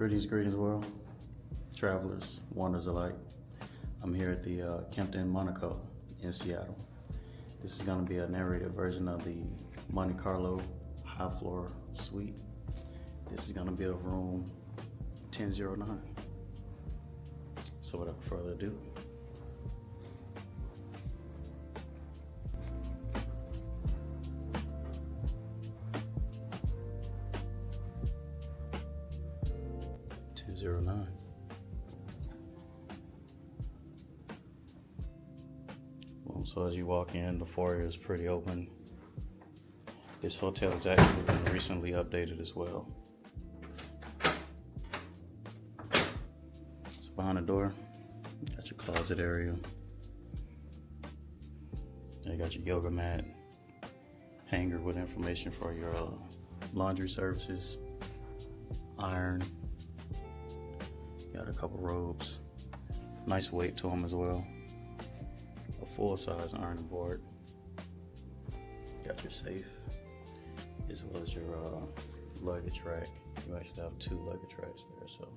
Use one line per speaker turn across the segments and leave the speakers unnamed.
Greetings world, travelers, wanderers alike. I'm here at the Kimpton Monaco in Seattle. This is going to be a narrated version of the Monte Carlo high floor suite. This is going to be a room 1009. So without further ado, So as you walk in, the foyer is pretty open. This hotel has actually been recently updated as well. So behind the door, you got your closet area. You got your yoga mat, hanger with information for your laundry services, iron. You got a couple robes. Nice weight to them as well. A full-size ironing board. Got your safe, as well as your luggage rack. You actually have 2 luggage racks there, so.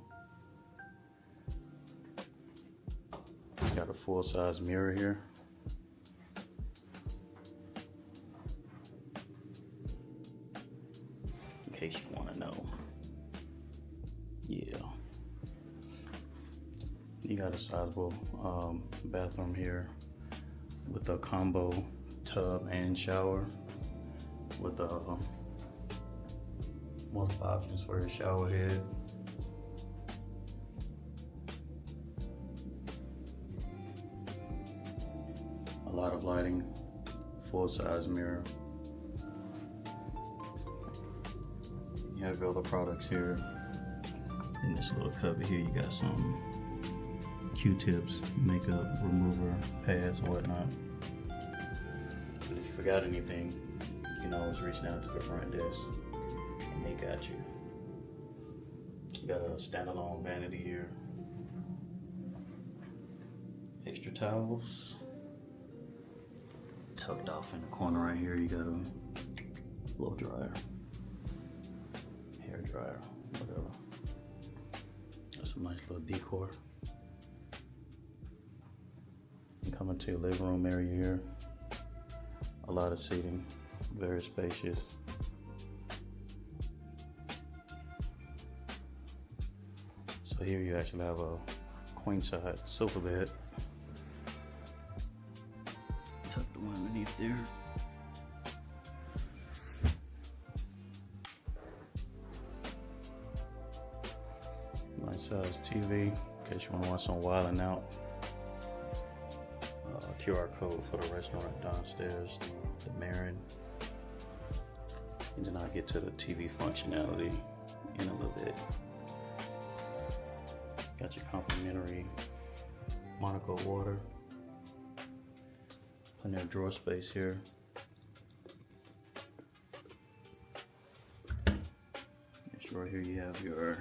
Got a full-size mirror here. In case you want to know. Yeah. You got a sizable bathroom here, with a combo tub and shower with multiple options for your shower head. A lot of lighting, full-size mirror. You have your other products here. In this little cubby here, you got some Q-tips, makeup remover, pads, and whatnot. But if you forgot anything, you can always reach down to the front desk and they got you. You got a standalone vanity here. Extra towels. Tucked off in the corner right here, you got a blow dryer, hair dryer, whatever. That's some nice little decor. Coming to your living room area here. A lot of seating, very spacious. So here you actually have a queen size sofa bed. Tucked the one underneath there. Nice size TV, in case you want to watch some Wildin' Out. QR code for the restaurant downstairs, the Marin. And then I'll get to the TV functionality in a little bit. Got your complimentary Monaco water. Plenty of drawer space here. Next drawer here you have your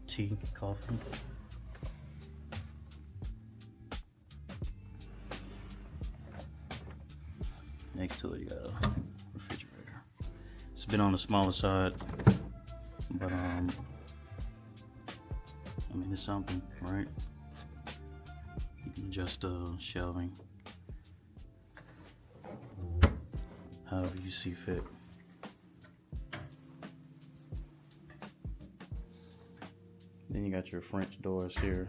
tea, coffee. Next to it, you got a refrigerator. It's a bit on the smaller side, but I mean, it's something, right? You can adjust shelving however you see fit. Then you got your French doors here.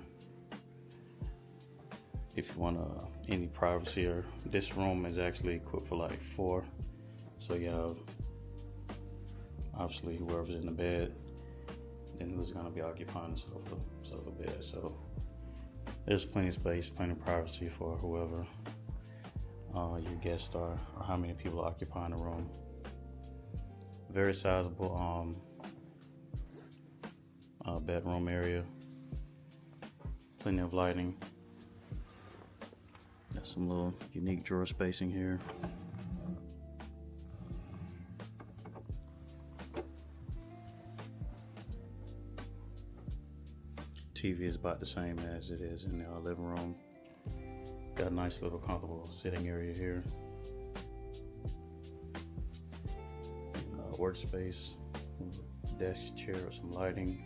If you want any privacy, or this room is actually equipped for like 4. So you have obviously whoever's in the bed, then who's gonna be occupying the sofa bed. So there's plenty of space, plenty of privacy for whoever your guests are, or how many people are occupying the room. Very sizable bedroom area. Plenty of lighting. Got some little unique drawer spacing here. TV is about the same as it is in the living room. Got a nice little comfortable sitting area here. Workspace, desk chair with some lighting,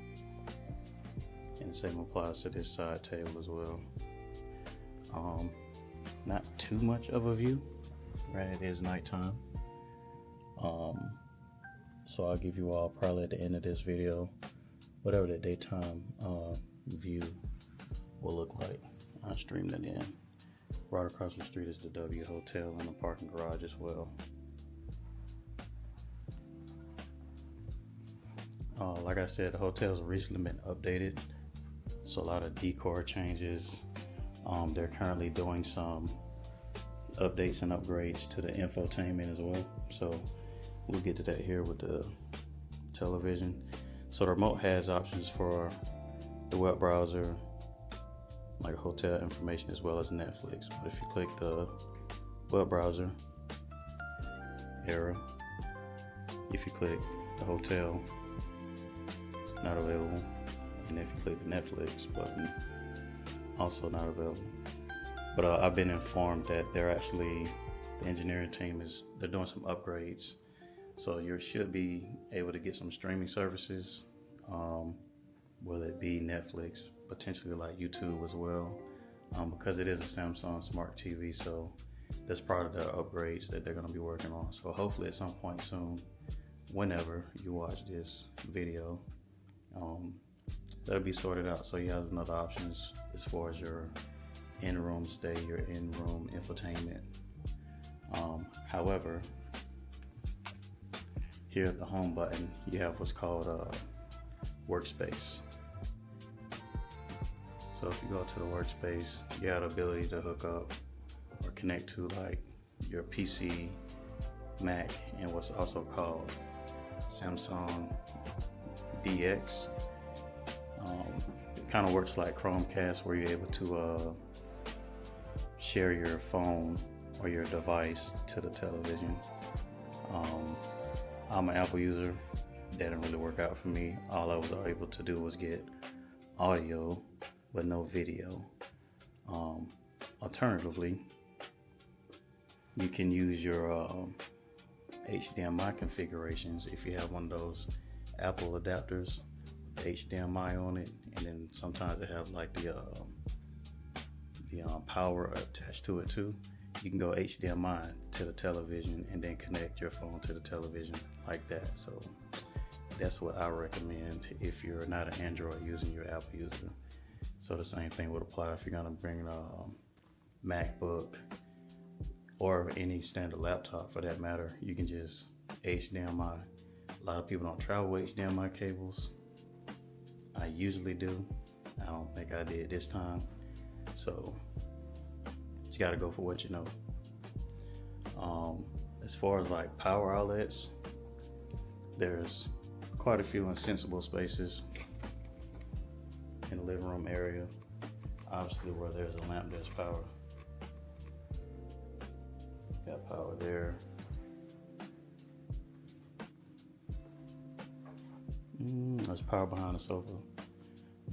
and the same applies to this side table as well. Not too much of a view, right? It is nighttime. So I'll give you all probably at the end of this video whatever the daytime view will look like. I'll stream that in. Right across the street is the W Hotel and the parking garage as well. Like I said, the hotel's recently been updated, so a lot of decor changes. They're currently doing some updates and upgrades to the infotainment as well, so we'll get to that here with the television. So the remote has options for the web browser, like hotel information, as well as Netflix. But if you click the web browser arrow, if you click the hotel, not available. And if you click the Netflix button, also not available. But I've been informed that they're actually, the engineering team they're doing some upgrades. So you should be able to get some streaming services, whether it be Netflix, potentially like YouTube as well, because it is a Samsung Smart TV. So that's part of the upgrades that they're going to be working on. So hopefully at some point soon, whenever you watch this video, that'll be sorted out. So you have another options as far as your in-room stay, your in-room infotainment. However, here at the home button, you have what's called a workspace. So if you go to the workspace, you have the ability to hook up or connect to like your PC, Mac, and what's also called Samsung DX. It kind of works like Chromecast, where you're able to share your phone or your device to the television. I'm an Apple user. That didn't really work out for me. All I was able to do was get audio, but no video. Alternatively, you can use your HDMI configurations if you have one of those Apple adapters, HDMI on it, and then sometimes they have like the power attached to it too. You can go HDMI to the television and then connect your phone to the television like that. So that's what I recommend if you're not an Android user, you're an Apple user. So the same thing would apply if you're gonna bring a MacBook or any standard laptop for that matter. You can just HDMI. A lot of people don't travel with HDMI cables. I usually do. I don't think I did this time. So you gotta go for what you know. As far as like power outlets, there's quite a few in sensible spaces in the living room area. Obviously where there's a lamp, there's power. Got power there. There's power behind the sofa,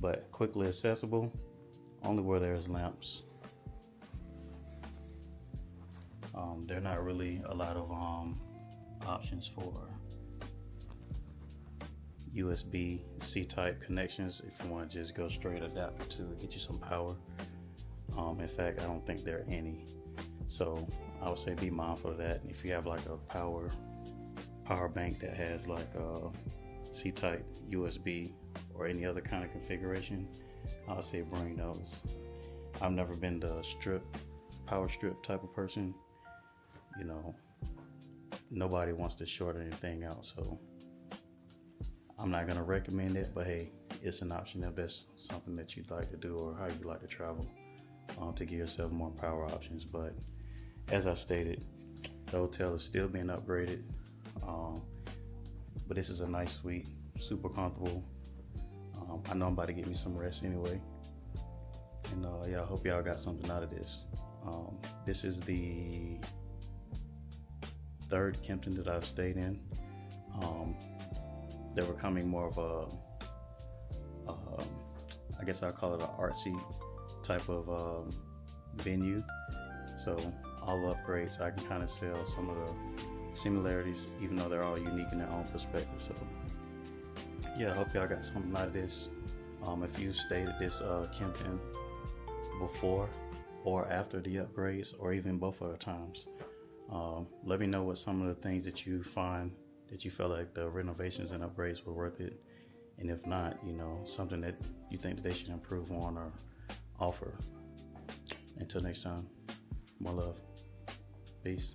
but quickly accessible only where there's lamps. There are not really a lot of options for USB-C type connections if you want to just go straight adapter to get you some power. In fact, I don't think there are any. So I would say be mindful of that. If you have like a power bank that has like a C-type USB or any other kind of configuration, I would say bring those. I've never been the power strip type of person. You know, nobody wants to short anything out, so I'm not gonna recommend it, but hey, it's an option if that's something that you'd like to do or how you like to travel, to give yourself more power options. But as I stated, the hotel is still being upgraded, but this is a nice suite, super comfortable. I know I'm about to get me some rest anyway, and yeah, I hope y'all got something out of this. This is the third Kimpton that I've stayed in. They're becoming more of a, I guess I'll call it an artsy type of venue. So all the upgrades, I can kind of sell some of the similarities, even though they're all unique in their own perspective. So Yeah, I hope y'all got something out of this. If you stayed at this Kimpton before or after the upgrades, or even both of the times, let me know what some of the things that you find that you felt like the renovations and upgrades were worth it, and if not, you know, something that you think that they should improve on or offer. Until next time, more love. Peace.